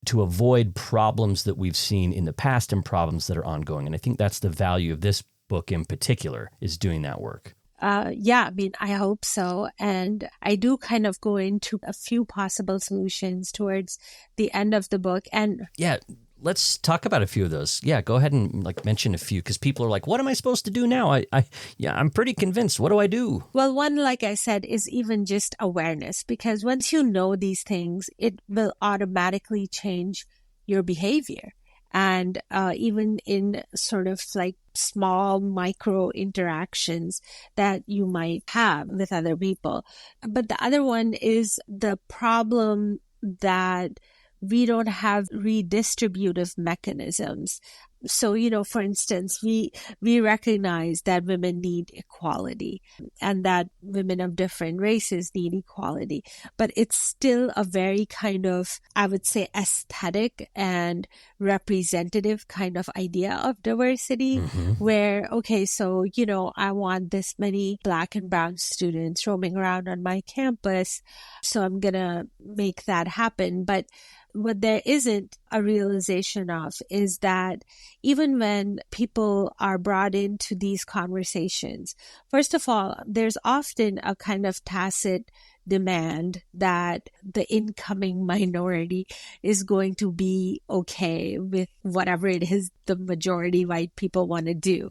to avoid problems that we've seen in the past and problems that are ongoing. And I think that's the value of this book in particular, is doing that work. I hope so. And I do kind of go into a few possible solutions towards the end of the book. And yeah, let's talk about a few of those. Yeah, go ahead and mention a few, because people are like, what am I supposed to do now? I'm pretty convinced. What do I do? Well, one, like I said, is even just awareness, because once you know these things, it will automatically change your behavior. And even in sort of small micro interactions that you might have with other people. But the other one is the problem that we don't have redistributive mechanisms. So, for instance, we recognize that women need equality and that women of different races need equality, but it's still a very kind of, I would say, aesthetic and representative kind of idea of diversity, where, okay, so, I want this many Black and brown students roaming around on my campus, so I'm gonna make that happen. But what there isn't a realization of is that even when people are brought into these conversations, first of all, there's often a kind of tacit demand that the incoming minority is going to be okay with whatever it is the majority white people want to do.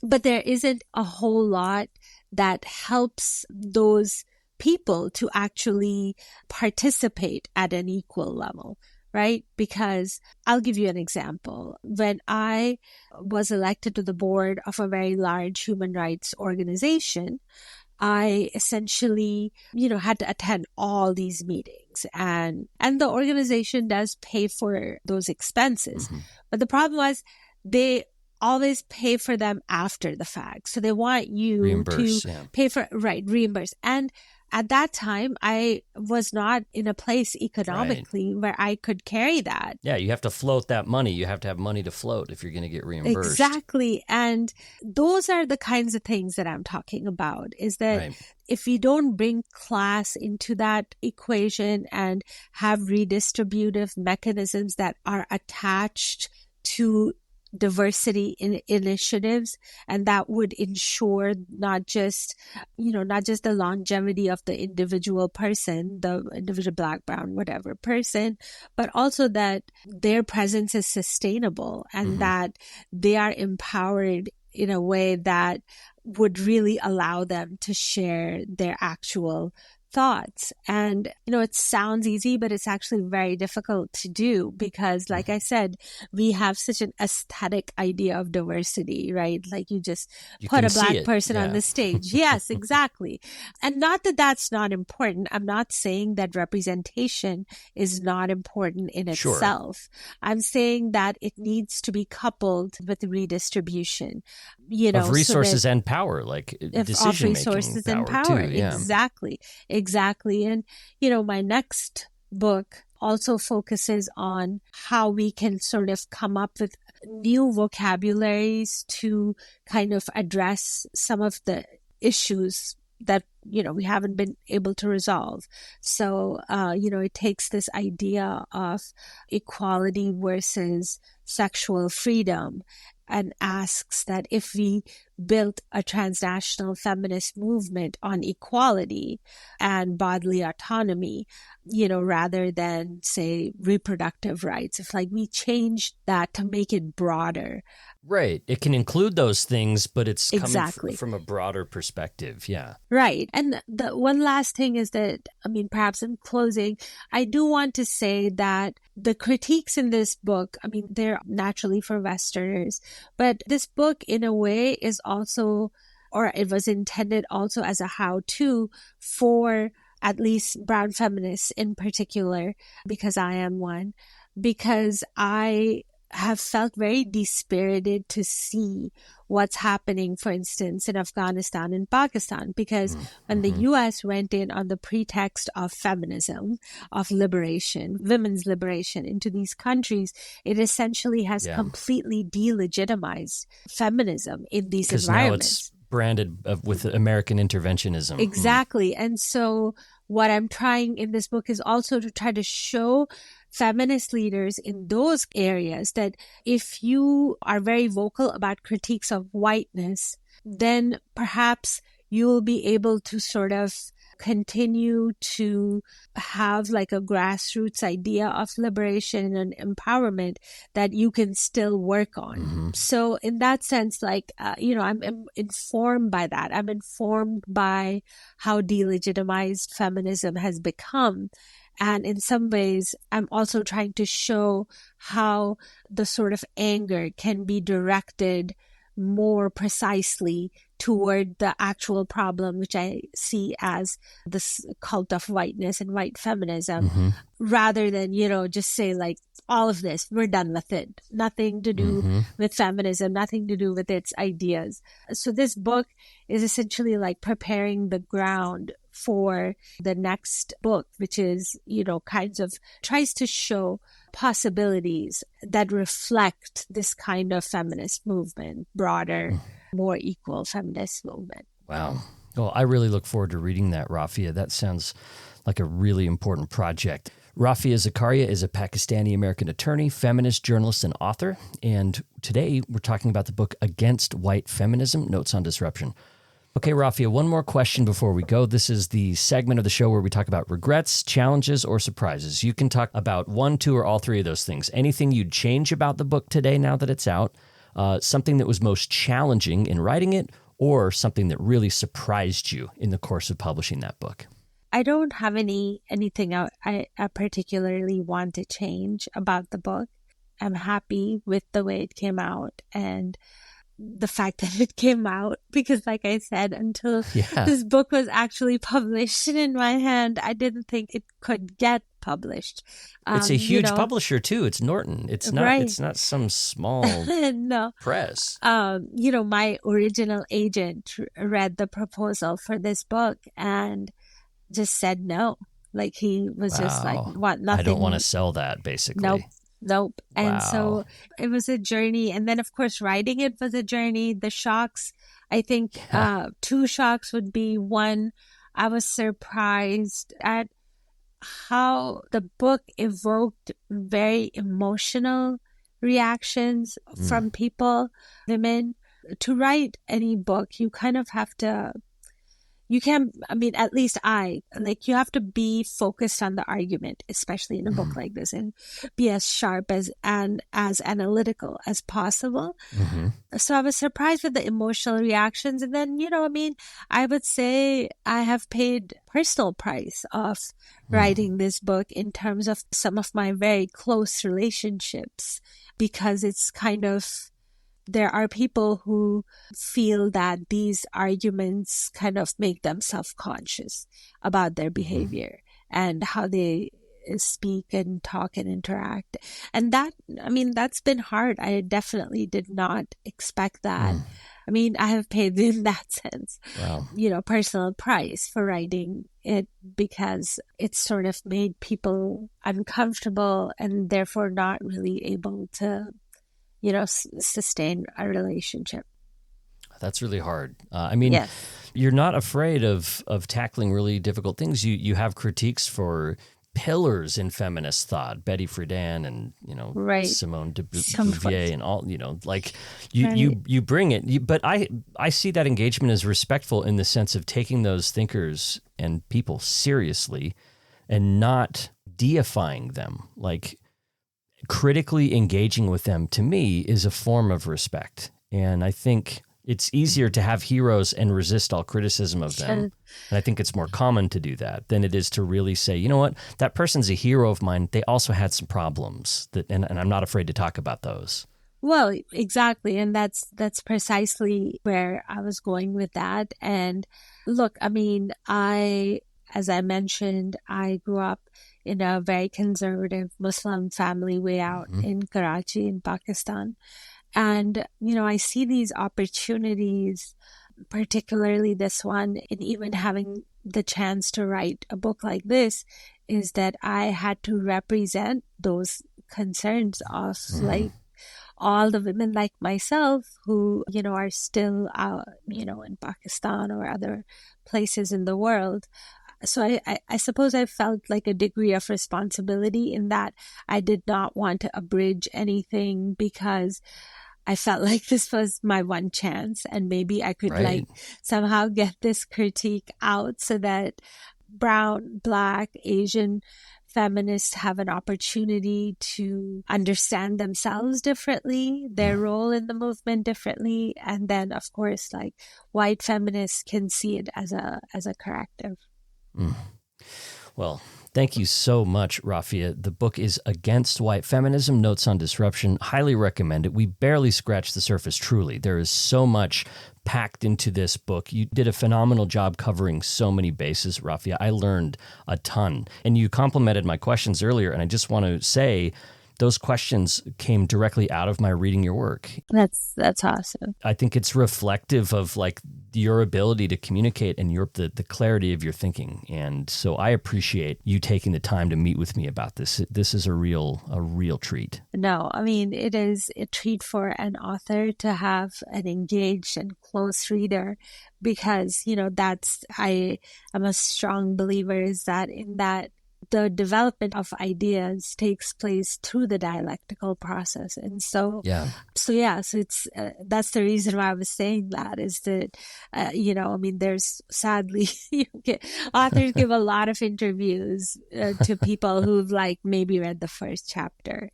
But there isn't a whole lot that helps those people to actually participate at an equal level, right? Because I'll give you an example. When I was elected to the board of a very large human rights organization, I essentially, had to attend all these meetings, and the organization does pay for those expenses. But the problem was they always pay for them after the fact. So they want you to pay for, reimburse. And at that time, I was not in a place economically where I could carry that. Yeah, you have to float that money. You have to have money to float if you're going to get reimbursed. Exactly. And those are the kinds of things that I'm talking about, is that if we don't bring class into that equation and have redistributive mechanisms that are attached to diversity in initiatives, and that would ensure not just the longevity of the individual person, the individual Black, brown, whatever person, but also that their presence is sustainable and that they are empowered in a way that would really allow them to share their actual thoughts. And, it sounds easy, but it's actually very difficult to do because, like I said, we have such an aesthetic idea of diversity, right? Like you just put a black person on the stage. Yes, exactly. And not that that's not important. I'm not saying that representation is not important in itself. I'm saying that it needs to be coupled with redistribution, of resources and power, like decision-making power too. Yeah. Exactly. And, my next book also focuses on how we can sort of come up with new vocabularies to kind of address some of the issues that, we haven't been able to resolve. So, it takes this idea of equality versus sexual freedom and asks that if we built a transnational feminist movement on equality and bodily autonomy, rather than, say, reproductive rights, if like we changed that to make it broader. Right. It can include those things, but it's coming from a broader perspective. Yeah. Right. And the one last thing is that, perhaps in closing, I do want to say that the critiques in this book, they're naturally for Westerners, but this book in a way is also, or it was intended also as a how-to for at least brown feminists in particular, because I am one, because I have felt very dispirited to see what's happening, for instance, in Afghanistan and Pakistan, because when the U.S. went in on the pretext of feminism, of liberation, women's liberation into these countries, it essentially has completely delegitimized feminism in these environments. Now it's branded with American interventionism. Exactly. And so what I'm trying in this book is also to try to show feminist leaders in those areas that if you are very vocal about critiques of whiteness, then perhaps you will be able to sort of continue to have like a grassroots idea of liberation and empowerment that you can still work on. So in that sense, like, I'm informed by that. I'm informed by how delegitimized feminism has become. And in some ways, I'm also trying to show how the sort of anger can be directed more precisely toward the actual problem, which I see as this cult of whiteness and white feminism, rather than, just say like, all of this, we're done with it. Nothing to do with feminism, nothing to do with its ideas. So this book is essentially like preparing the ground for the next book, which is, tries to show possibilities that reflect this kind of feminist movement, broader, more equal feminist movement. Wow. Well, I really look forward to reading that, Rafia. That sounds like a really important project. Rafia Zakaria is a Pakistani-American attorney, feminist, journalist, and author. And today we're talking about the book Against White Feminism, Notes on Disruption. Okay, Rafia, one more question before we go. This is the segment of the show where we talk about regrets, challenges, or surprises. You can talk about one, two, or all three of those things. Anything you'd change about the book today now that it's out, something that was most challenging in writing it, or something that really surprised you in the course of publishing that book. I don't have anything I particularly want to change about the book. I'm happy with the way it came out and the fact that it came out, because like I said, until this book was actually published in my hand, I didn't think it could get published. It's a huge publisher too. It's Norton. It's not. Right. It's not some small press. My original agent read the proposal for this book and just said no. Like he was just like, "What? Nothing." I don't want to sell that. Basically, Nope. And so it was a journey. And then, of course, writing it was a journey. The shocks, I think two shocks would be one, I was surprised at how the book evoked very emotional reactions from people, women. To write any book, you kind of have to, you can't, I mean, at least you have to be focused on the argument, especially in a book like this, and be as sharp and as analytical as possible. So I was surprised with the emotional reactions. And then, I would say I have paid personal price of writing this book in terms of some of my very close relationships, because it's kind of, there are people who feel that these arguments kind of make them self-conscious about their behavior and how they speak and talk and interact. And that's been hard. I definitely did not expect that. I have paid in that sense, personal price for writing it, because it's sort of made people uncomfortable and therefore not really able to sustain a relationship. That's really hard. Yes. You're not afraid of tackling really difficult things. You have critiques for pillars in feminist thought, Betty Friedan and, right. Simone de Beauvoir and all, you bring it. But I see that engagement as respectful in the sense of taking those thinkers and people seriously and not deifying them. Like, critically engaging with them, to me, is a form of respect. And I think it's easier to have heroes and resist all criticism of them. And I think it's more common to do that than it is to really say, you know what, that person's a hero of mine. They also had some problems and I'm not afraid to talk about those. Well, exactly. And that's precisely where I was going with that. And look, as I mentioned, I grew up in a very conservative Muslim family way out in Karachi in Pakistan. And, I see these opportunities, particularly this one, in even having the chance to write a book like this, is that I had to represent those concerns of like all the women like myself who, are still out, in Pakistan or other places in the world. So I suppose I felt like a degree of responsibility in that I did not want to abridge anything, because I felt like this was my one chance and maybe I could somehow get this critique out so that brown, Black, Asian feminists have an opportunity to understand themselves differently, their role in the movement differently. And then, of course, white feminists can see it as a corrective. Well, thank you so much, Rafia. The book is Against White Feminism, Notes on Disruption. Highly recommend it. We barely scratched the surface, truly. There is so much packed into this book. You did a phenomenal job covering so many bases, Rafia. I learned a ton. And you complimented my questions earlier, and I just want to say those questions came directly out of my reading your work. That's awesome. I think it's reflective of your ability to communicate and the clarity of your thinking. And so I appreciate you taking the time to meet with me about this. This is a real treat. No, it is a treat for an author to have an engaged and close reader, because, I am a strong believer is that in that the development of ideas takes place through the dialectical process. And so it's, that's the reason why I was saying that is that, there's sadly, authors give a lot of interviews to people who've maybe read the first chapter.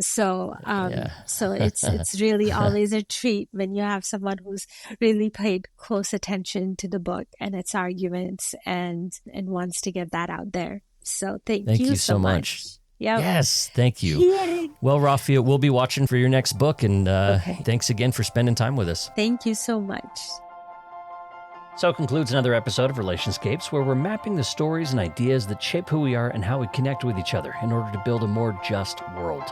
So it's really always a treat when you have someone who's really paid close attention to the book and its arguments and wants to get that out there. So thank you so much. Yep. Yes, thank you. Yay. Well, Rafia, we'll be watching for your next book, and thanks again for spending time with us. Thank you so much. So concludes another episode of Relationscapes, where we're mapping the stories and ideas that shape who we are and how we connect with each other in order to build a more just world.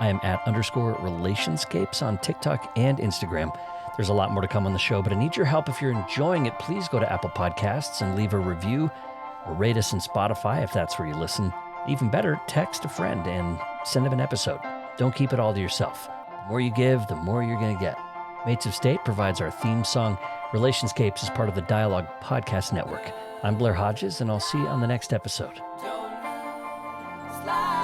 I am at _Relationscapes on TikTok and Instagram. There's a lot more to come on the show, but I need your help. If you're enjoying it, please go to Apple Podcasts and leave a review, or rate us on Spotify if that's where you listen. Even better, text a friend and send them an episode. Don't keep it all to yourself. The more you give, the more you're going to get. Mates of State provides our theme song. Relationscapes is part of the Dialogue Podcast Network. I'm Blair Hodges, and I'll see you on the next episode. Don't slide.